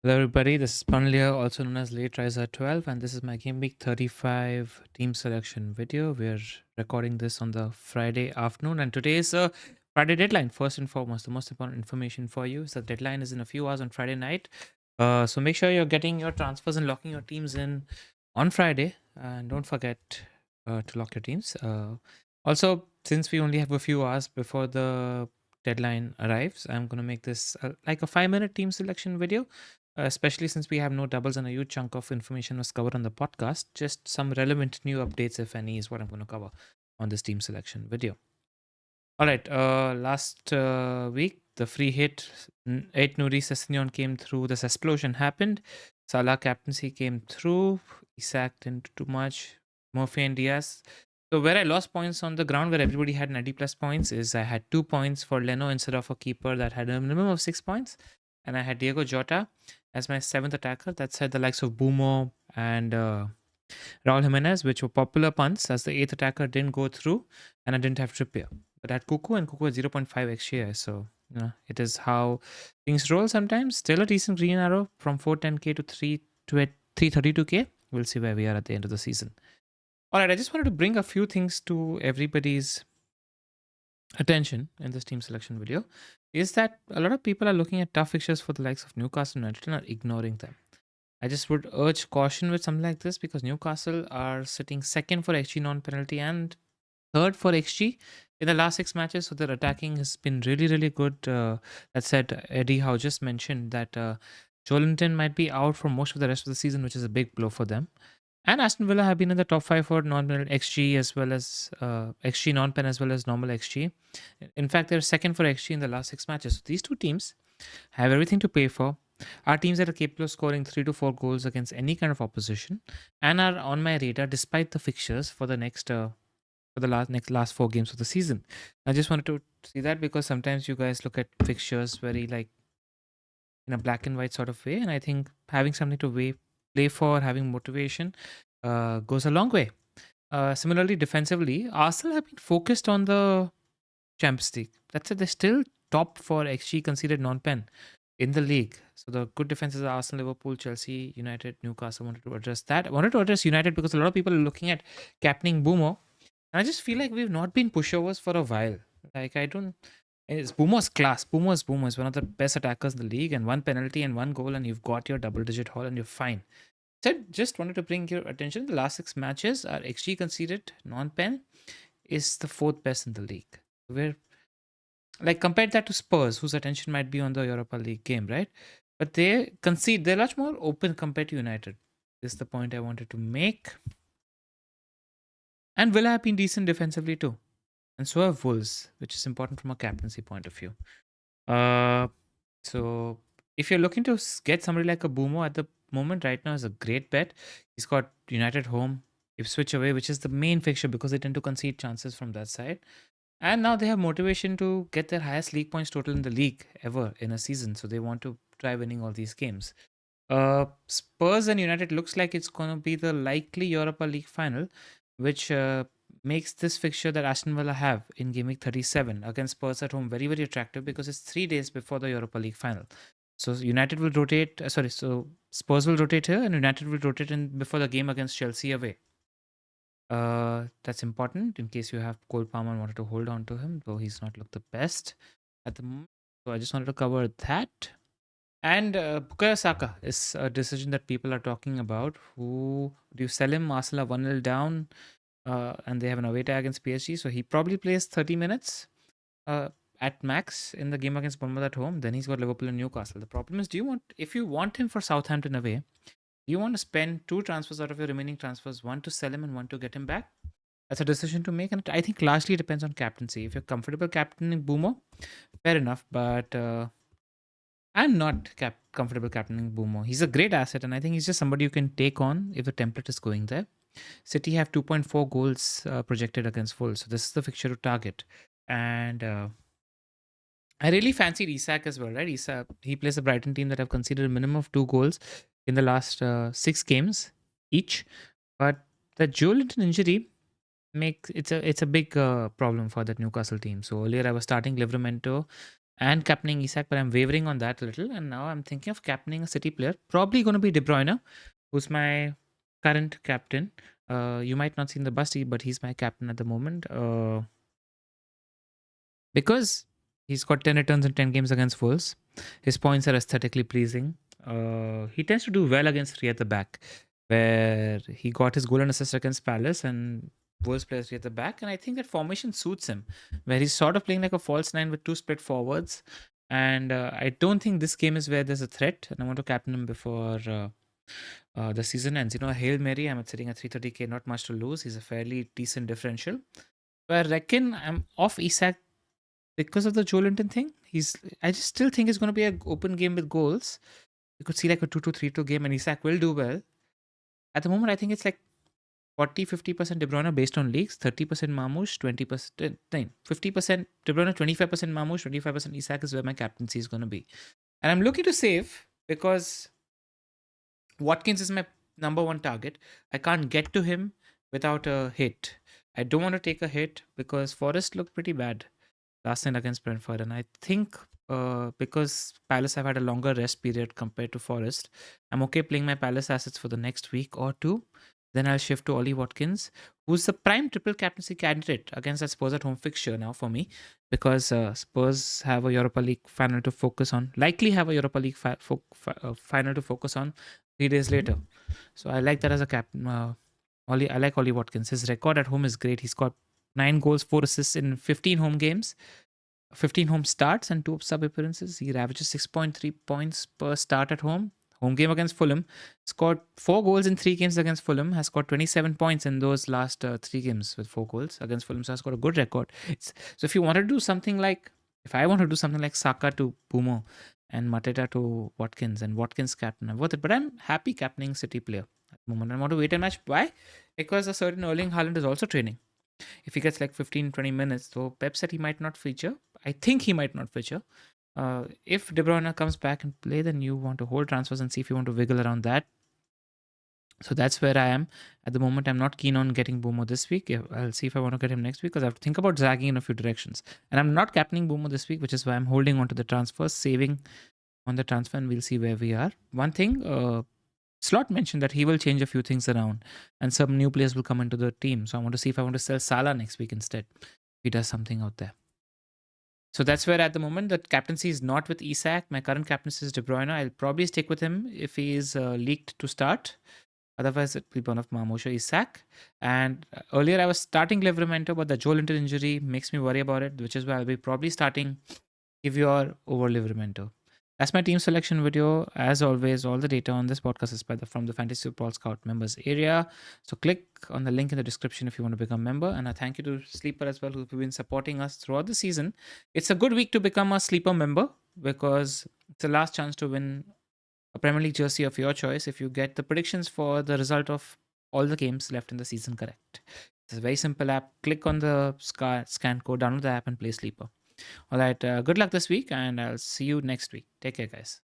Hello, everybody. This is Panlia, also known as Lateriser 12, and this is my Gameweek 35 team selection video. We're recording this on the Friday afternoon, and today is a Friday deadline. First and foremost, the most important information for you is the deadline is in a few hours on Friday night. So make sure you're getting your transfers and locking your teams in on Friday, and don't forget to lock your teams. Also, since we only have a few hours before the deadline arrives, I'm going to make this like a 5-minute team selection video, especially since we have no doubles and a huge chunk of information was covered on the podcast. Just some relevant new updates, if any, is what I'm going to cover on this team selection video. All right. Last week, the free hit, 8 Nuri Sessegnon came through. This explosion happened. Salah captaincy came through. Isak didn't do too much. Murphy and Diaz. So where I lost points on the ground where everybody had 90 plus points is I had 2 points for Leno instead of a keeper that had a minimum of 6 points. And I had Diego Jota as my 7th attacker. That said the likes of Bumo and Raul Jimenez, which were popular punts, as the 8th attacker didn't go through and I didn't have Trippier. But I had Cuckoo and Cuckoo at 0.5 XGI. So, it is how things roll sometimes. Still a decent green arrow from 410k to 332k. We'll see where we are at the end of the season. All right, I just wanted to bring a few things to everybody's attention in this team selection video. Is that a lot of people are looking at tough fixtures for the likes of Newcastle United and are ignoring them. I just would urge caution with something like this because Newcastle are sitting second for XG non-penalty and third for XG in the last 6 matches. So their attacking has been really, really good. That said, Eddie Howe just mentioned that Joelinton might be out for most of the rest of the season, which is a big blow for them. And Aston Villa have been in the top 5 for non-penalty XG as well as XG non-pen as well as normal XG. In fact, they're second for XG in the last 6 matches. So these two teams have everything to play for. Are teams that are capable of scoring 3 to 4 goals against any kind of opposition and are on my radar despite the fixtures for the next last 4 games of the season. I just wanted to see that because sometimes you guys look at fixtures very like in a black and white sort of way, and I think having something to play for, having motivation, goes a long way. Similarly, defensively, Arsenal have been focused on the Champions League. That's it. They're still top for XG considered non-pen in the league. So the good defenses are Arsenal, Liverpool, Chelsea, United, Newcastle. I wanted to address that. I wanted to address United because a lot of people are looking at captaining Boomer. And I just feel like we've not been pushovers for a while. Like it's Boomer's class. Boomer is one of the best attackers in the league, and 1 penalty and 1 goal, and you've got your double-digit haul and you're fine. So just wanted to bring your attention. The last 6 matches, our XG conceded non-pen is the 4th best in the league. We're like compared that to Spurs, whose attention might be on the Europa League game, right? But they're much more open compared to United. This is the point I wanted to make. And Villa have been decent defensively too. And so have Wolves, which is important from a captaincy point of view. So if you're looking to get somebody like a Boomo at the moment right now is a great bet. He's got United home, Ipswich away, which is the main fixture because they tend to concede chances from that side. And now they have motivation to get their highest league points total in the league ever in a season. So they want to try winning all these games. Spurs and United looks like it's going to be the likely Europa League final, which makes this fixture that Aston Villa have in Gameweek 37 against Spurs at home very, very attractive because it's 3 days before the Europa League final. So United will rotate, so Spurs will rotate here and United will rotate in before the game against Chelsea away. That's important in case you have Cole Palmer and wanted to hold on to him, though he's not looked the best at the moment. So I just wanted to cover that. And Bukayo Saka is a decision that people are talking about. Who do you sell him? Arsenal are 1-0 down, and they have an away tie against PSG. So he probably plays 30 minutes at max in the game against Bournemouth at home. Then he's got Liverpool and Newcastle. The problem is, if you want him for Southampton away, do you want to spend 2 transfers out of your remaining transfers, 1 to sell him and 1 to get him back? That's a decision to make, and I think largely depends on captaincy. If you're comfortable captaining Boomer, fair enough, but I'm not comfortable captaining Boomer. He's a great asset, and I think he's just somebody you can take on if the template is going there. City have 2.4 goals projected against Wolves, so this is the fixture to target. And I really fancied Isak as well, right? Isak, he plays a Brighton team that have conceded a minimum of 2 goals in the last 6 games each. But the Joelinton injury it's a big problem for that Newcastle team. So earlier I was starting Livramento and captaining Isak, but I'm wavering on that a little. And now I'm thinking of captaining a City player. Probably going to be De Bruyne, who's my current captain. You might not see in the busty, but he's my captain at the moment. Because he's got 10 returns in 10 games against Wolves. His points are aesthetically pleasing. He tends to do well against three at the back, where he got his goal and assist against Palace and Wolves players three at the back. And I think that formation suits him, where he's sort of playing like a false nine with two split forwards. And I don't think this game is where there's a threat. And I want to captain him before the season ends. You know, Hail Mary, I'm sitting at 330k, not much to lose. He's a fairly decent differential. So I reckon I'm off Isak because of the Joe Linton thing. I just still think it's going to be an open game with goals. You could see like a 2-2, 3-2 game, and Isak will do well. At the moment, I think it's like 40-50% De Bruyne based on leagues, 30% Marmoush, 20%, 50% De Bruyne, 25% Marmoush, 25% Isak is where my captaincy is going to be. And I'm looking to save because Watkins is my number one target. I can't get to him without a hit. I don't want to take a hit because Forest looked pretty bad last night against Brentford. And I think because Palace have had a longer rest period compared to Forest, I'm okay playing my Palace assets for the next week or two. Then I'll shift to Ollie Watkins, who's the prime triple captaincy candidate against that Spurs at home fixture now for me, because Spurs have a Europa League final to focus on, likely have a Europa League final to focus on 3 days later. So I like that as a captain. I like Ollie Watkins. His record at home is great. He's got 9 goals, 4 assists in 15 home games, 15 home starts, and 2 sub appearances. He averages 6.3 points per start at home. Home game against Fulham. Scored 4 goals in 3 games against Fulham. Has scored 27 points in those last 3 games with 4 goals against Fulham. So has got a good record. So if you want to do something like, if I want to do something like Saka to Bumo and Mateta to Watkins and Watkins captain, I'm worth it. But I'm happy captaining City player at the moment. I want to wait a match. Why? Because a certain Erling Haaland is also training. If he gets like 15-20 minutes, so Pep said he might not feature. I think he might not feature. If De Bruyne comes back and play, then you want to hold transfers and see if you want to wiggle around that. So that's where I am at the moment. I'm not keen on getting Boomo this week. I'll see if I want to get him next week because I have to think about zagging in a few directions. And I'm not captaining Boomo this week, which is why I'm holding on to the transfers, saving on the transfer, and we'll see where we are. One thing, Slot mentioned that he will change a few things around and some new players will come into the team. So I want to see if I want to sell Salah next week instead. If he does something out there. So that's where at the moment the captaincy is not with Isak. My current captaincy is De Bruyne. I'll probably stick with him if he is leaked to start. Otherwise, it will be one of Marmoush or Isak. And earlier I was starting Livramento, but the Joe Linton injury makes me worry about it, which is why I'll be probably starting Kivior over Livramento. That's my team selection video. As always, all the data on this podcast is from the Fantasy Football Scout members area. So click on the link in the description if you want to become a member. And a thank you to Sleeper as well, who've been supporting us throughout the season. It's a good week to become a Sleeper member because it's the last chance to win a Premier League jersey of your choice if you get the predictions for the result of all the games left in the season correct. It's a very simple app. Click on the scan code, download the app, and play Sleeper. All right. Good luck this week, and I'll see you next week. Take care, guys.